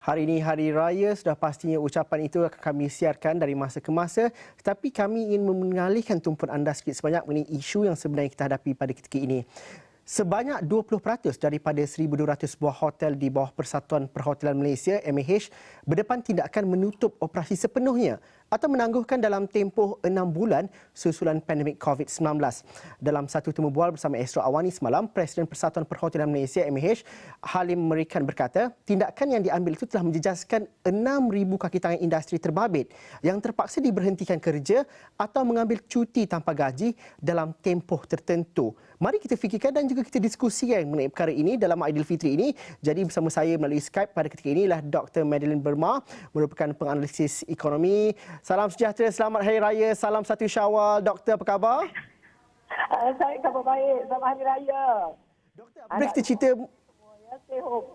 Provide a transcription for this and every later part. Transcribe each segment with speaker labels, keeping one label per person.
Speaker 1: Hari ini Hari Raya, sudah pastinya ucapan itu akan kami siarkan dari masa ke masa. Tetapi kami ingin mengalihkan tumpuan anda sikit sebanyak mengenai isu yang sebenarnya kita hadapi pada ketika ini. Sebanyak 20% daripada 1,200 buah hotel di bawah Persatuan Perhotelan Malaysia MAH berdepan tindakan menutup operasi sepenuhnya atau menangguhkan dalam tempoh 6 bulan susulan pandemik COVID-19. Dalam satu temu bual bersama Astro Awani semalam, Presiden Persatuan Perhotelan Malaysia MAH Halim Merikan berkata, tindakan yang diambil itu telah menjejaskan 6,000 kaki tangan industri terbabit yang terpaksa diberhentikan kerja atau mengambil cuti tanpa gaji dalam tempoh tertentu. Mari kita fikirkan dan juga kita diskusikan mengenai perkara ini dalam Aidilfitri ini. Jadi bersama saya melalui Skype pada ketika ini ialah Dr. Madeline Burma, merupakan penganalisis ekonomi. Salam sejahtera, selamat Hari Raya, salam satu Syawal. Doktor, apa khabar?
Speaker 2: Saya khabar baik, selamat Hari Raya.
Speaker 1: Doktor, boleh kita cerita?
Speaker 2: Stay home.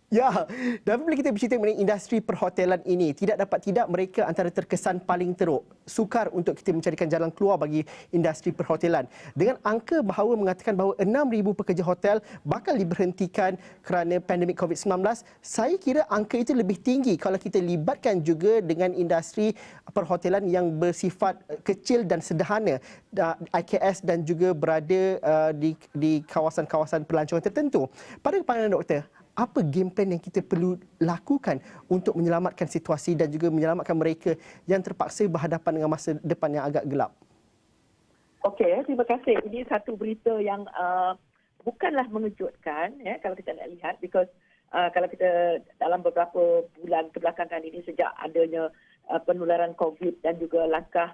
Speaker 1: Ya, dan bila kita bercerita mengenai industri perhotelan ini, tidak mereka antara terkesan paling teruk. Sukar untuk kita mencarikan jalan keluar bagi industri perhotelan. Dengan angka bahawa mengatakan bahawa 6,000 pekerja hotel bakal diberhentikan kerana pandemik COVID-19, saya kira angka itu lebih tinggi kalau kita libatkan juga dengan industri perhotelan yang bersifat kecil dan sederhana, IKS, dan juga berada di kawasan-kawasan pelancongan tertentu. Pada pandangan doktor, apa game plan yang kita perlu lakukan untuk menyelamatkan situasi dan juga menyelamatkan mereka yang terpaksa berhadapan dengan masa depan yang agak gelap?
Speaker 2: Okey, terima kasih. Ini satu berita yang bukanlah mengejutkan ya kalau kita nak lihat, because kalau kita dalam beberapa bulan kebelakangan ini sejak adanya penularan COVID dan juga langkah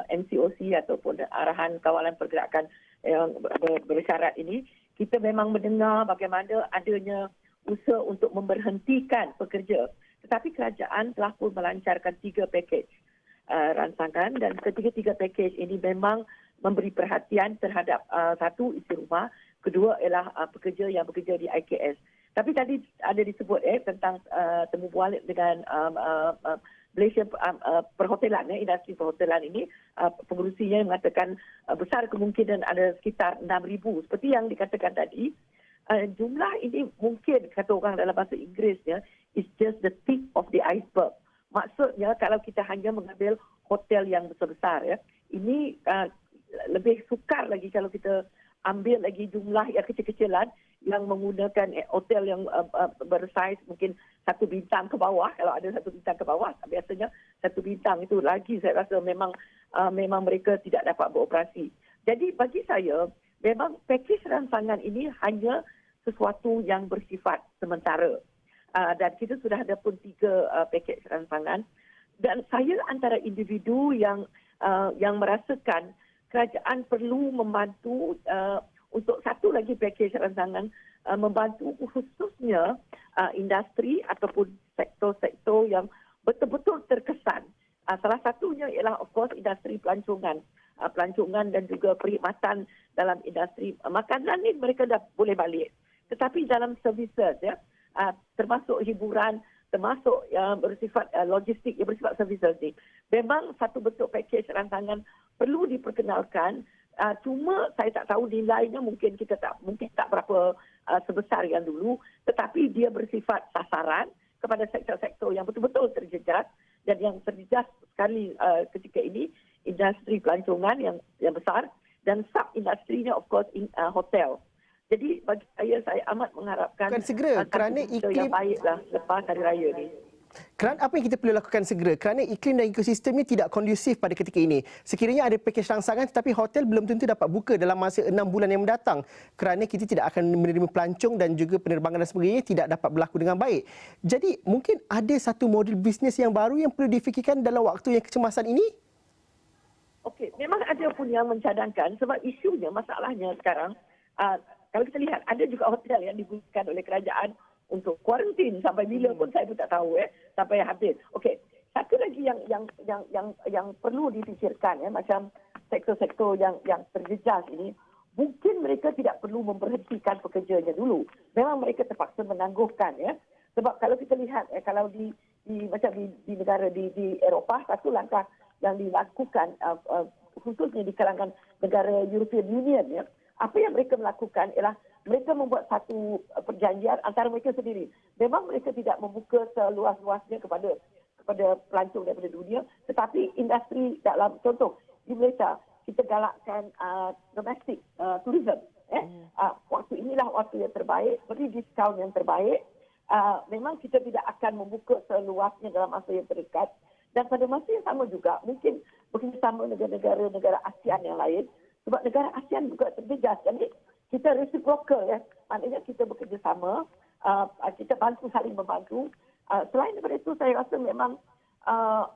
Speaker 2: MCOC ataupun arahan kawalan pergerakan yang bersyarat ini, kita memang mendengar bagaimana adanya usaha untuk memberhentikan pekerja. Tetapi kerajaan telah pun melancarkan 3 pakej rancangan, dan ketiga-tiga pakej ini memang memberi perhatian terhadap satu, isi rumah, kedua ialah pekerja yang bekerja di IKS. Tapi tadi ada disebut tentang temu bual dengan Malaysia perhotelan, industri perhotelan ini, pengurusinya mengatakan besar kemungkinan ada sekitar 6,000. Seperti yang dikatakan tadi, jumlah ini mungkin, kata orang dalam bahasa Inggerisnya, is just the tip of the iceberg. Maksudnya kalau kita hanya mengambil hotel yang besar-besar, ini lebih sukar lagi kalau kita ambil lagi jumlah yang kecil-kecilan yang menggunakan hotel yang bersaiz mungkin 1 bintang ke bawah. Kalau ada 1 bintang ke bawah, biasanya 1 bintang itu lagi saya rasa memang mereka tidak dapat beroperasi. Jadi bagi saya, memang pakej rancangan ini hanya sesuatu yang bersifat sementara. Dan kita sudah ada pun 3 pakej rancangan. Dan saya antara individu yang merasakan kerajaan perlu membantu untuk satu lagi pakej rancangan, membantu khususnya industri ataupun sektor-sektor yang betul-betul terkesan. Salah satunya ialah of course industri pelancongan dan juga perkhidmatan dalam industri makanan ni mereka dah boleh balik. Tetapi dalam services termasuk hiburan, termasuk yang bersifat logistik, yang bersifat services ni, memang satu bentuk pakej rancangan perlu diperkenalkan. Cuma saya tak tahu nilainya, mungkin tak berapa sebesar yang dulu, tetapi dia bersifat sasaran kepada sektor-sektor yang betul-betul terjejas, dan yang terjejas sekali ketika ini industri pelancongan yang besar, dan sub-industrinya of course hotel. Jadi bagi saya amat mengharapkan
Speaker 1: segera kerana iklim
Speaker 2: yang baiklah lepas Hari Raya ni.
Speaker 1: Kerana apa yang kita perlu lakukan segera? Kerana iklim dan ekosistemnya tidak kondusif pada ketika ini. Sekiranya ada pakej rangsangan, tetapi hotel belum tentu dapat buka dalam masa 6 bulan yang mendatang. Kerana kita tidak akan menerima pelancong dan juga penerbangan dan sebagainya tidak dapat berlaku dengan baik. Jadi mungkin ada satu model bisnes yang baru yang perlu difikirkan dalam waktu yang kecemasan ini?
Speaker 2: Okey, memang ada pun yang mencadangkan, sebab isunya, masalahnya sekarang, kalau kita lihat ada juga hotel yang digunakan oleh kerajaan untuk kuarantin sampai bila pun saya pun tak tahu sampai habis. Okey, satu lagi yang perlu difikirkan macam sektor-sektor yang terjejas ini, mungkin mereka tidak perlu memberhentikan pekerjanya dulu. Memang mereka terpaksa menangguhkan sebab kalau kita lihat kalau di negara di Eropah, satu langkah yang dilakukan khususnya di kalangan negara European Union apa yang mereka melakukan ialah mereka membuat satu perjanjian antara mereka sendiri. memang mereka tidak membuka seluas-luasnya kepada pelancong daripada dunia, tetapi industri dalam, contoh di Malaysia kita galakkan domestic tourism. Waktu inilah waktu yang terbaik, beri diskaun yang terbaik. Memang kita tidak akan membuka seluasnya dalam masa yang terdekat, dan pada masa yang sama juga mungkin bekerjasama negara ASEAN yang lain, sebab negara ASEAN juga terjejas. Jadi kita reciprocal, ya, maknanya kita bekerjasama, kita bantu, saling membantu. Selain daripada itu, saya rasa memang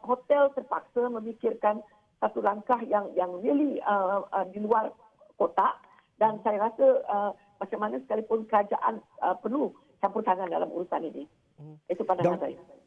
Speaker 2: hotel terpaksa memikirkan satu langkah yang really di luar kotak, dan saya rasa macam mana sekalipun kerajaan perlu campur tangan dalam urusan ini. Itu pandangan saya.